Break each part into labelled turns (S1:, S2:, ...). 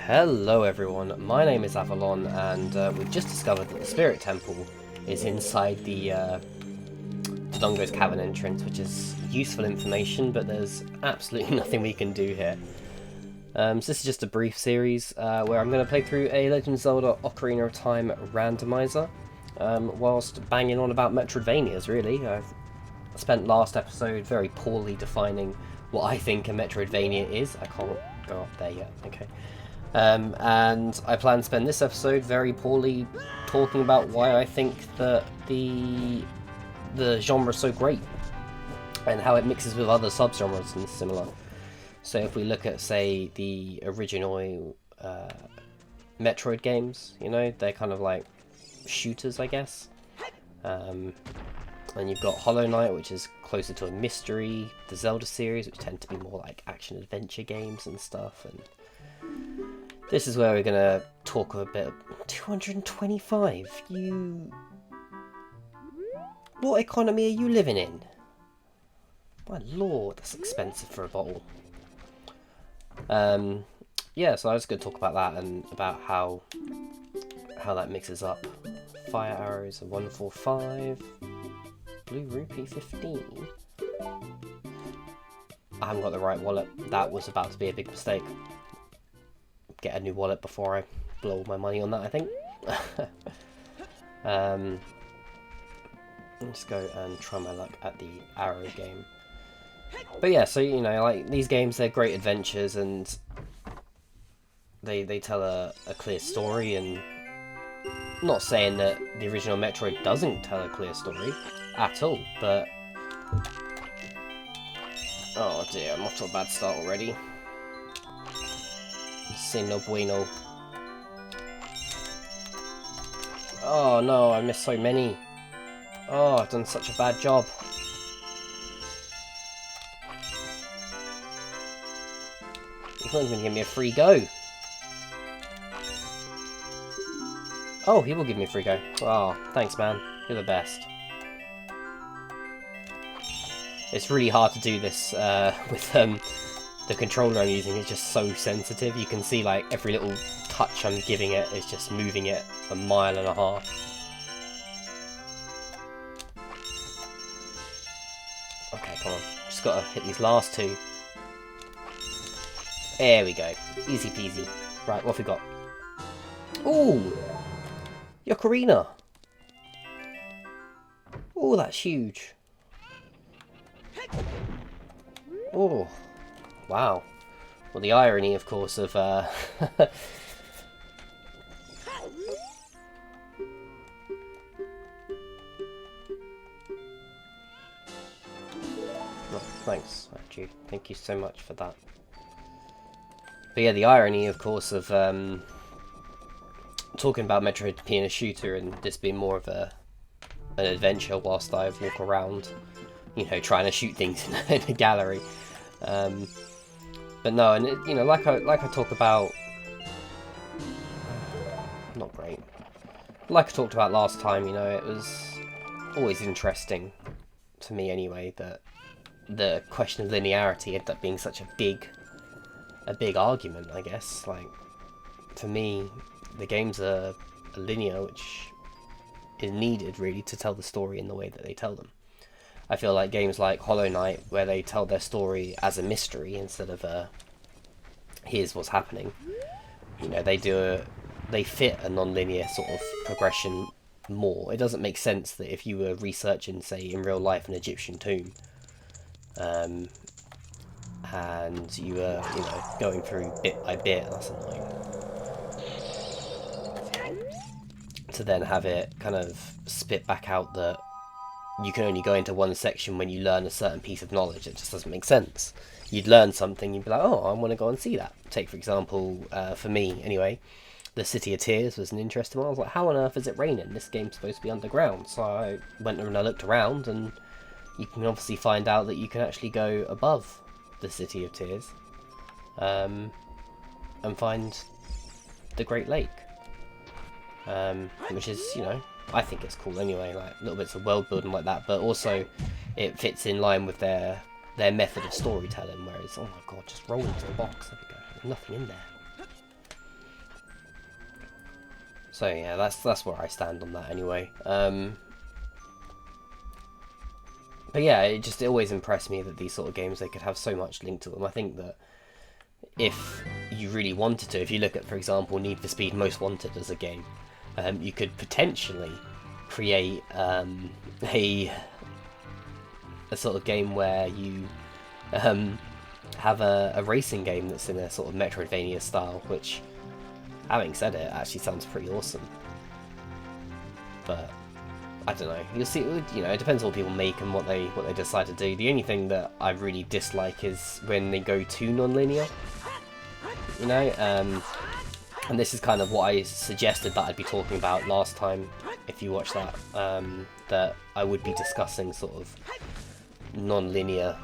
S1: Hello everyone, my name is Avalon, and we've just discovered that the Spirit Temple is inside the Dodongo's Cavern entrance, which is useful information, but there's absolutely nothing we can do here. So this is just a brief series where I'm going to play through a Legend of Zelda Ocarina of Time randomizer, whilst banging on about Metroidvanias, really. I spent last episode very poorly defining what I think a Metroidvania is. I can't go up there yet, okay. And I plan to spend this episode very poorly talking about why I think that the genre is so great and how it mixes with other subgenres and similar. So if we look at, say, the original Metroid games, you know, they're kind of like shooters, I guess. And you've got Hollow Knight, which is closer to a mystery, the Zelda series, which tend to be more like action-adventure games and stuff, and this is where we're going to talk a bit. 225? What economy are you living in? My lord, that's expensive for a bottle. Yeah, so I was going to talk about that and about how that mixes up. Fire arrows are 145. Blue rupee 15. I haven't got the right wallet. That was about to be a big mistake. Get a new wallet before I blow all my money on that, I think. Let's go and try my luck at the arrow game. But yeah, so you know, like these games, they're great adventures and they tell a clear story, and I'm not saying that the original Metroid doesn't tell a clear story at all, but oh dear, I'm off to a bad start already. Sin no bueno. Oh no, I missed so many. Oh, I've done such a bad job. He's not even gonna give me a free go. Oh, he will give me a free go. Oh, thanks man. You're the best. It's really hard to do this with the controller I'm using is just so sensitive. You can see like every little touch I'm giving it is just moving it a mile and a half. Okay, come on. Just gotta hit these last two. There we go. Easy peasy. Right, what have we got? Ooh! Ocarina! Oh, that's huge. Oh. Wow. Well, the irony, of course, of oh, thanks, actually. Thank you so much for that. But yeah, the irony, of course, of talking about Metroid being a shooter and this being more of an adventure whilst I walk around, you know, trying to shoot things in a gallery. But no, and it, you know, like I talk about, not great. Like I talked about last time, you know, it was always interesting to me anyway that the question of linearity ended up being such a big argument, I guess. Like, for me, the games are linear, which is needed really to tell the story in the way that they tell them. I feel like games like Hollow Knight, where they tell their story as a mystery instead of here's what's happening. You know, they fit a non-linear sort of progression more. It doesn't make sense that if you were researching, say, in real life, an Egyptian tomb, and you were, you know, going through bit by bit, that's annoying. To then have it kind of spit back out that you can only go into one section when you learn a certain piece of knowledge. It just doesn't make sense. You'd learn something, you'd be like, oh, I want to go and see that. Take, for example, for me, anyway, the City of Tears was an interesting one. I was like, how on earth is it raining? This game's supposed to be underground. So I went and I looked around, and you can obviously find out that you can actually go above the City of Tears and find the Great Lake. Which is, you know, I think it's cool anyway, like little bits of world building like that, but also it fits in line with their method of storytelling, whereas, oh my god, just roll into the box, there we go, there's nothing in there. So yeah, that's where I stand on that anyway. But yeah, it always impressed me that these sort of games, they could have so much linked to them. I think that if you really wanted to, if you look at, for example, Need for Speed Most Wanted as a game, you could potentially create a sort of game where you have a racing game that's in a sort of Metroidvania style, which, having said it, actually sounds pretty awesome. But I don't know. You'll see. You know, it depends on what people make and what they decide to do. The only thing that I really dislike is when they go too non-linear. You know, and this is kind of what I suggested that I'd be talking about last time. If you watch that, that I would be discussing sort of non-linear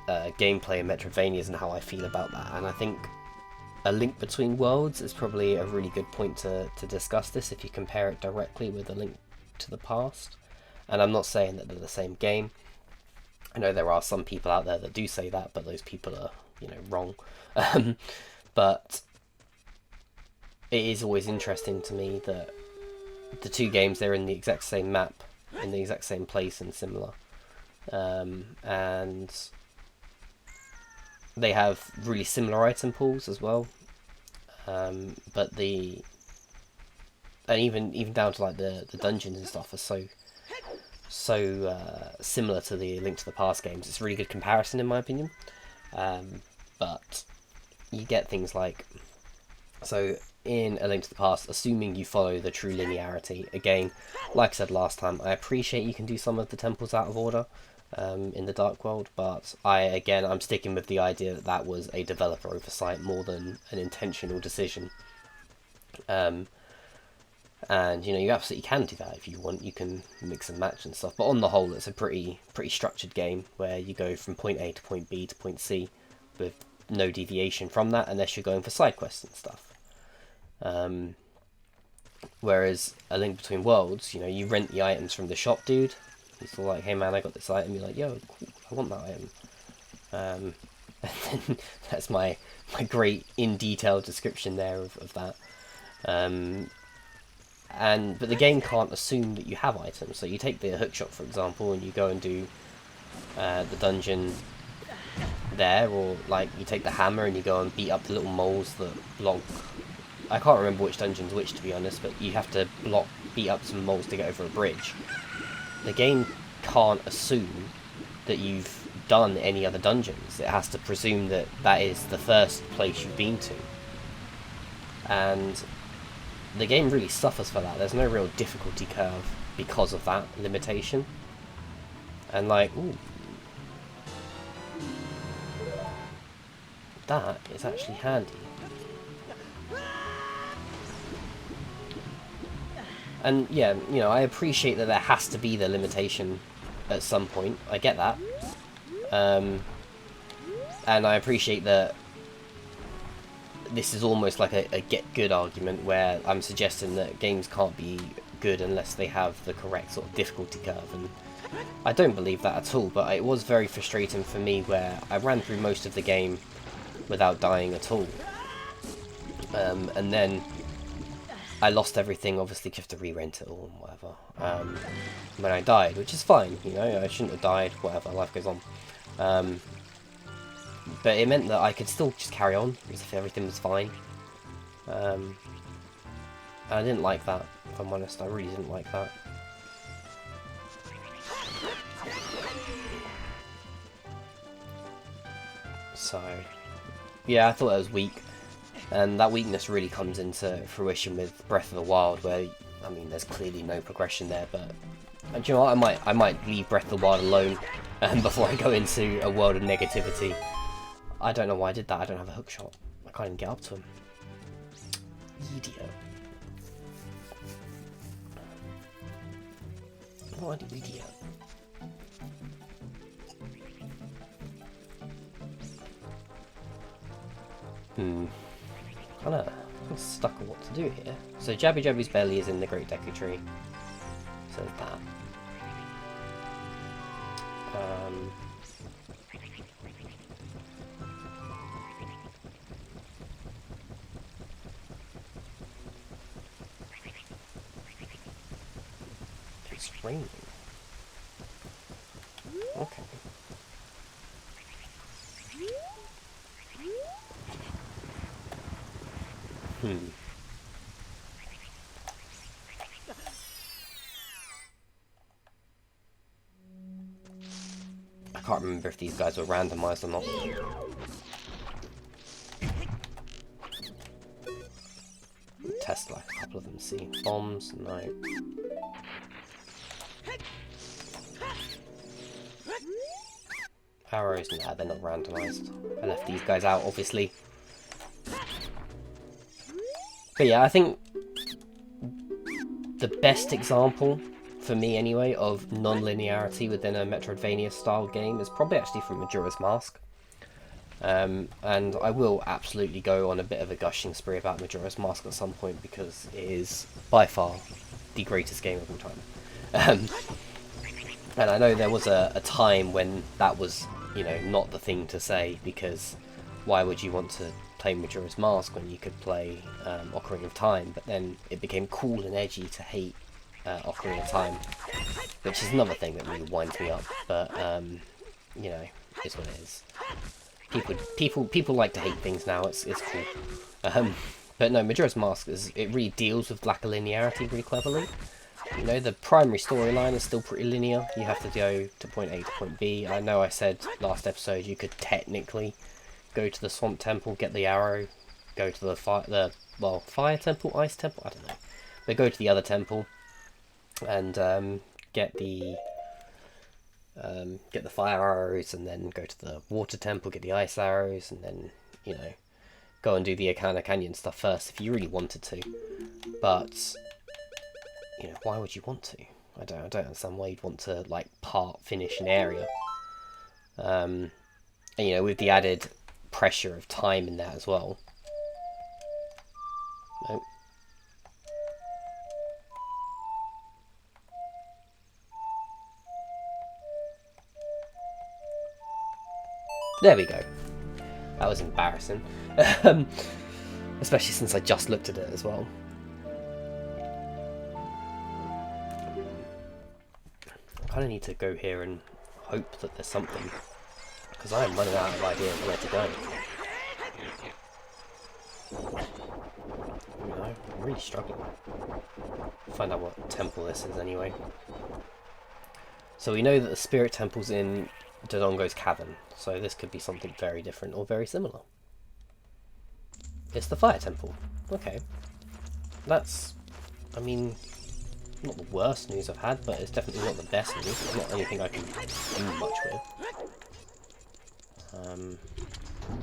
S1: gameplay in Metroidvanias and how I feel about that. And I think A Link Between Worlds is probably a really good point to discuss this if you compare it directly with A Link to the Past. And I'm not saying that they're the same game. I know there are some people out there that do say that, but those people are, you know, wrong. But it is always interesting to me that the two games, they're in the exact same map, in the exact same place and similar. And they have really similar item pools as well. But and even down to like the dungeons and stuff are so similar to the Link to the Past games. It's a really good comparison in my opinion. But you get things like, so in A Link to the Past, assuming you follow the true linearity, again, like I said last time, I appreciate you can do some of the temples out of order in the Dark World, but I'm sticking with the idea that that was a developer oversight more than an intentional decision. And you know, you absolutely can do that if you want. You can mix and match and stuff, but on the whole, it's a pretty structured game where you go from point A to point B to point C with no deviation from that, unless you're going for side quests and stuff. Whereas A Link Between Worlds, you know, you rent the items from the shop dude. He's all like, "Hey man, I got this item." You're like, "Yo, cool, I want that item." And then that's my great in detail description there of that. But the game can't assume that you have items. So you take the hook shop, for example, and you go and do the dungeon there, or like you take the hammer and you go and beat up the little moles that block. I can't remember which dungeon's which, to be honest, but you have to beat up some moles to get over a bridge. The game can't assume that you've done any other dungeons. It has to presume that that is the first place you've been to. And the game really suffers for that. There's no real difficulty curve because of that limitation. And like, ooh, that is actually handy. And yeah, you know, I appreciate that there has to be the limitation at some point. I get that. And I appreciate that this is almost like a get good argument where I'm suggesting that games can't be good unless they have the correct sort of difficulty curve. And I don't believe that at all, but it was very frustrating for me where I ran through most of the game without dying at all. And then I lost everything, obviously, because you have to re-rent it all and whatever. When I died, which is fine, you know, I shouldn't have died, whatever, life goes on. But it meant that I could still just carry on, as if everything was fine. And I didn't like that, if I'm honest, I really didn't like that. So, yeah, I thought it was weak. And that weakness really comes into fruition with Breath of the Wild, where, I mean, there's clearly no progression there, but do you know what, I might leave Breath of the Wild alone before I go into a world of negativity. I don't know why I did that. I don't have a hook shot. I can't even get up to him. Idiot. What an idiot. Kind of stuck on what to do here. So Jabby Jabby's belly is in the Great Deku Tree. So that. It's raining. Okay. I can't remember if these guys were randomized or not. Test like a couple of them, see. Bombs, no. Arrows, nah, they're not randomized. I left these guys out, obviously. But yeah, I think the best example, for me anyway, of non-linearity within a Metroidvania style game is probably actually from Majora's Mask. And I will absolutely go on a bit of a gushing spree about Majora's Mask at some point, because it is by far the greatest game of all time. And I know there was a time when that was, you know, not the thing to say, because why would you want to play Majora's Mask when you could play Ocarina of Time? But then it became cool and edgy to hate Ocarina of Time, which is another thing that really winds me up. But you know, it's what it is. People like to hate things now. It's cool. But no, Majora's Mask it really deals with lack of linearity really cleverly. You know, the primary storyline is still pretty linear. You have to go to point A to point B. I know I said last episode you could technically go to the Swamp Temple, get the arrow, go to the Fire Temple, Ice Temple, I don't know. But go to the other temple and get the fire arrows, and then go to the Water Temple, get the ice arrows, and then, you know, go and do the Akana Canyon stuff first if you really wanted to. But you know, why would you want to? I don't understand why you'd want to, like, finish an area. And, you know, with the added pressure of time in that as well. Nope. There we go. That was embarrassing. Especially since I just looked at it as well. I kind of need to go here and hope that there's something, because I am running out of ideas where to go. You know, I'm really struggling. Find out what temple this is anyway. So we know that the spirit temple's in Dodongo's cavern, so this could be something very different or very similar. It's the fire temple. Okay. That's, I mean, not the worst news I've had, but it's definitely not the best news. It's not anything I can do much with.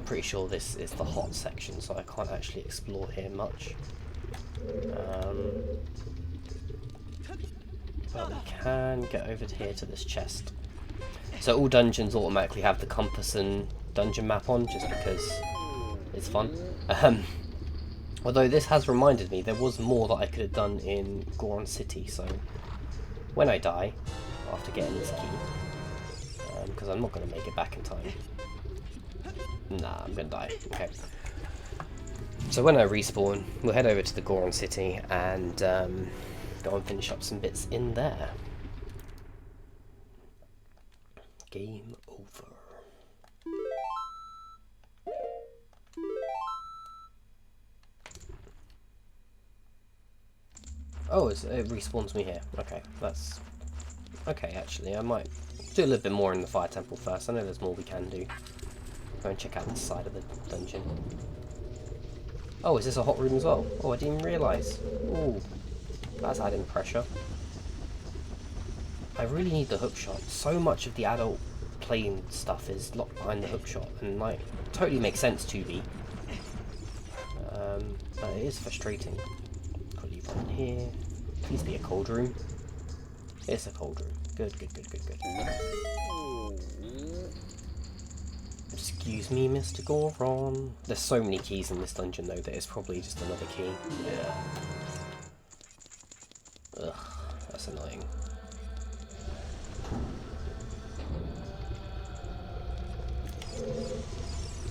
S1: Pretty sure this is the hot section, so I can't actually explore here much. But we can get over here to this chest. So all dungeons automatically have the compass and dungeon map on, just because it's fun. Although this has reminded me there was more that I could have done in Goron City, so when I die, after getting this key, because I'm not going to make it back in time. Nah, I'm going to die. Okay. So when I respawn, we'll head over to the Goron City and go and finish up some bits in there. Game over. Oh, it respawns me here. Okay, that's... Okay, actually, I might do a little bit more in the Fire Temple first. I know there's more we can do. Go and check out this side of the dungeon. Oh, is this a hot room as well? Oh, I didn't even realise. Ooh, that's adding pressure. I really need the hookshot. So much of the adult playing stuff is locked behind the hookshot, and, like, totally makes sense to be. But it is frustrating. In here. Please be a cold room. It's a cold room. Good, good, good, good, good. Excuse me, Mr. Goron. There's so many keys in this dungeon though that it's probably just another key. Yeah. Ugh, that's annoying.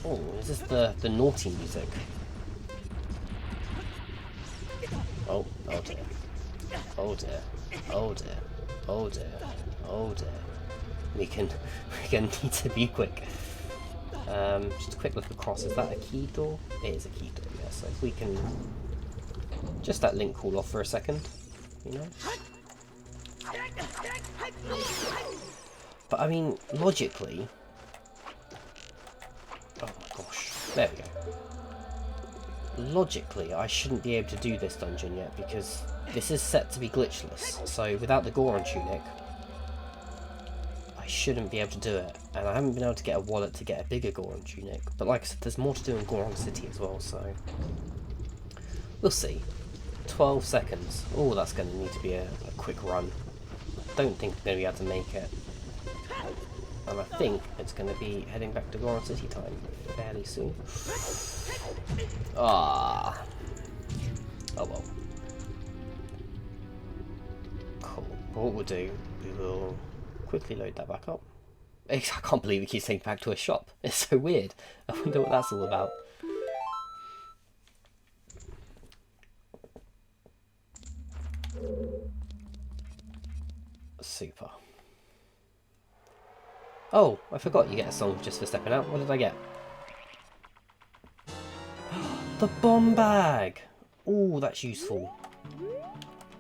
S1: Oh, is this the naughty music? Oh, oh dear. Oh dear. Oh dear. Oh dear. Oh dear. We can need to be quick. Just a quick look across. Is that a key door? It is a key door, yeah. So if we can just that link cool off for a second, you know. But I mean, logically. Oh my gosh. There we go. Logically, I shouldn't be able to do this dungeon yet because this is set to be glitchless. So without the Goron tunic, I shouldn't be able to do it. And I haven't been able to get a wallet to get a bigger Goron tunic. But like I said, there's more to do in Goron City as well, so we'll see. 12 seconds. Oh, that's going to need to be a quick run. I don't think I'm going to be able to make it. And I think it's going to be heading back to Goron City time fairly soon. Ah. Oh well. Cool. What we'll do, we will quickly load that back up. I can't believe it keeps saying back to a shop. It's so weird. I wonder what that's all about. Super. Oh, I forgot you get a song just for stepping out. What did I get? The bomb bag! Ooh, that's useful.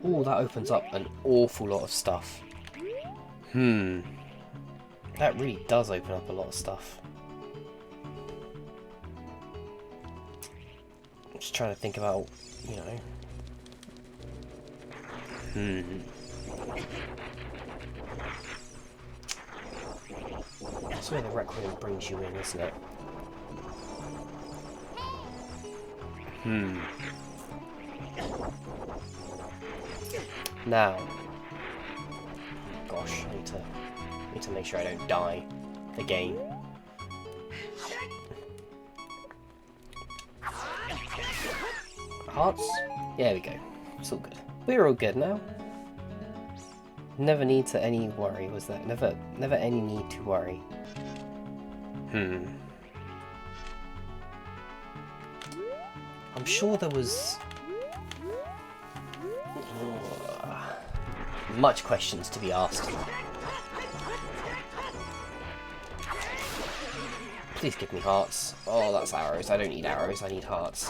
S1: Ooh, that opens up an awful lot of stuff. That really does open up a lot of stuff. I'm just trying to think about, you know. That's where the Requiem brings you in, isn't it? Now, gosh, I need to make sure I don't die again. Hearts? There we go. It's all good. We're all good now. Never need to any worry, was there? Never any need to worry. I'm sure there was much questions to be asked. Please give me hearts. Oh, that's arrows. I don't need arrows, I need hearts.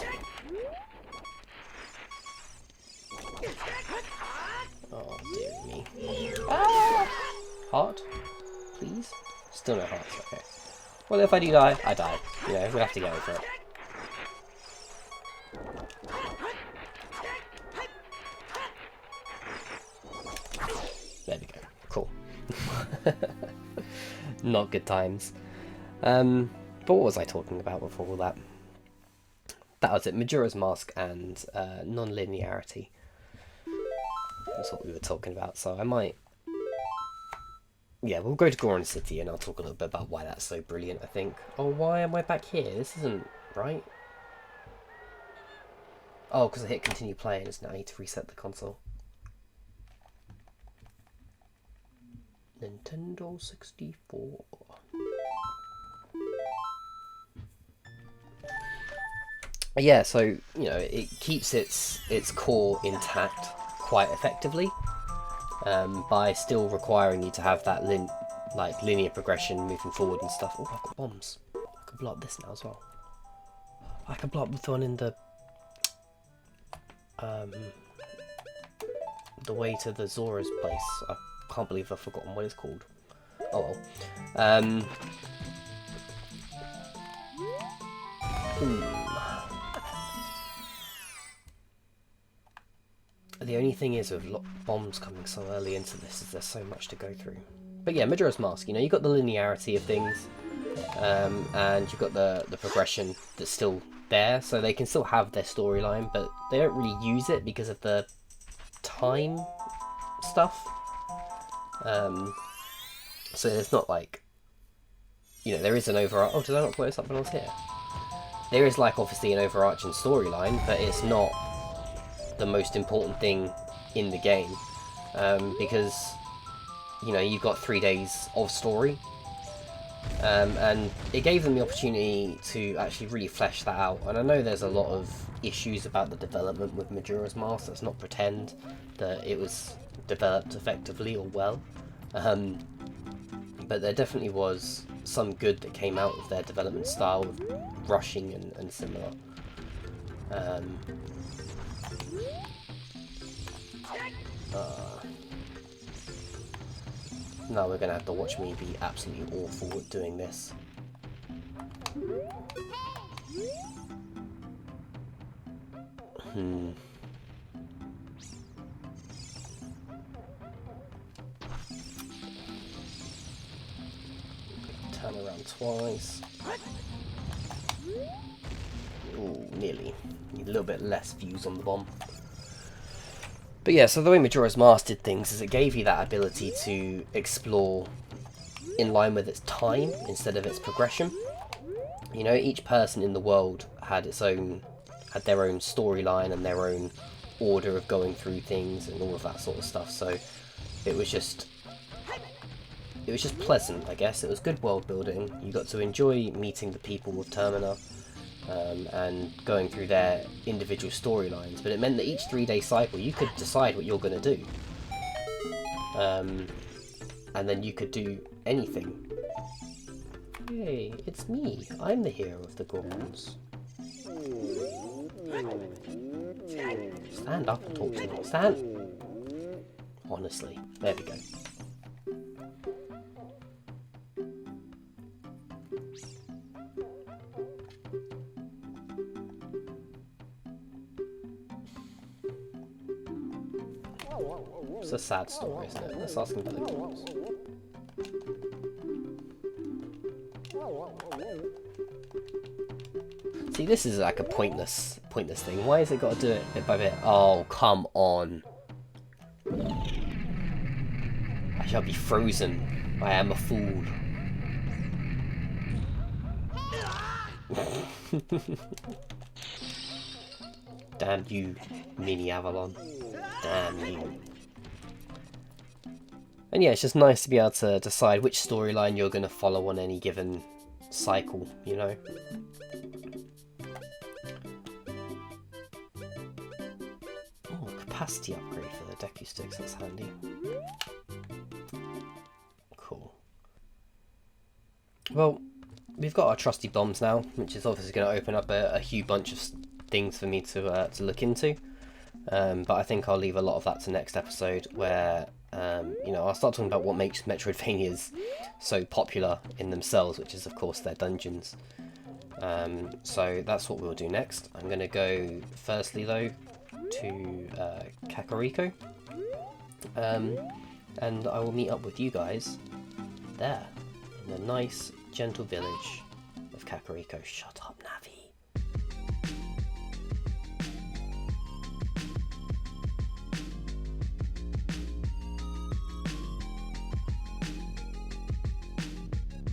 S1: Oh, dear me. Ah! Heart? Please? Still no hearts, okay. Well, if I do die, I die. You know, we'll have to go for it. There we go. Cool. Not good times. But what was I talking about before all that? That was it. Majora's Mask and non-linearity. That's what we were talking about. So I might... Yeah, we'll go to Goron City and I'll talk a little bit about why that's so brilliant, I think. Oh, why am I back here? This isn't right. Oh, because I hit continue playing, so now I need to reset the console. Nintendo 64. Yeah, so, you know, it keeps its core intact quite effectively. By still requiring you to have that linear progression moving forward and stuff. Oh, I've got bombs. I can blow up this now as well. I can blow up the one in the way to the Zora's place. I can't believe I've forgotten what it's called. Oh well. The only thing is with bombs coming so early into this is there's so much to go through. But yeah, Majora's Mask, you know, you've got the linearity of things, and you've got the progression that's still there, so they can still have their storyline, but they don't really use it because of the time stuff. So there's not like, you know, there is an overarching... Oh, did I not blow this up when I was here? There is like obviously an overarching storyline, but it's not the most important thing in the game, because, you know, you've got 3 days of story, and it gave them the opportunity to actually really flesh that out. And I know there's a lot of issues about the development with Majora's Mask. Let's not pretend that it was developed effectively or well. But there definitely was some good that came out of their development style of rushing and similar. Now we're going to have to watch me be absolutely awful at doing this. Turn around twice. Ooh, nearly. Need a little bit less views on the bomb. But yeah, so the way Majora's Mask did things is it gave you that ability to explore in line with its time instead of its progression. You know, each person in the world had their own storyline and their own order of going through things and all of that sort of stuff. So it was just pleasant, I guess. It was good world building. You got to enjoy meeting the people of Termina and going through their individual storylines, but it meant that each 3-day cycle you could decide what you're going to do, and then you could do anything. Hey, it's me. I'm the hero of the Gorons. Stand up and talk to me. Stand. Honestly, there we go. It's a sad story, isn't it? Let's ask him about the Gorons. See, this is like a pointless thing. Why has it got to do it bit by bit? Oh, come on. I shall be frozen. I am a fool. Damn you, mini Avalon. Damn you. And yeah, it's just nice to be able to decide which storyline you're going to follow on any given cycle, you know? Oh, capacity upgrade for the Deku Sticks, that's handy. Cool. Well, we've got our trusty bombs now, which is obviously going to open up a huge bunch of things for me to look into. But I think I'll leave a lot of that to next episode, where you know, I'll start talking about what makes Metroidvanias so popular in themselves, which is of course their dungeons. So that's what we'll do next. I'm going to go firstly though to Kakariko, and I will meet up with you guys there in the nice gentle village of Kakariko. Shut up, Navi.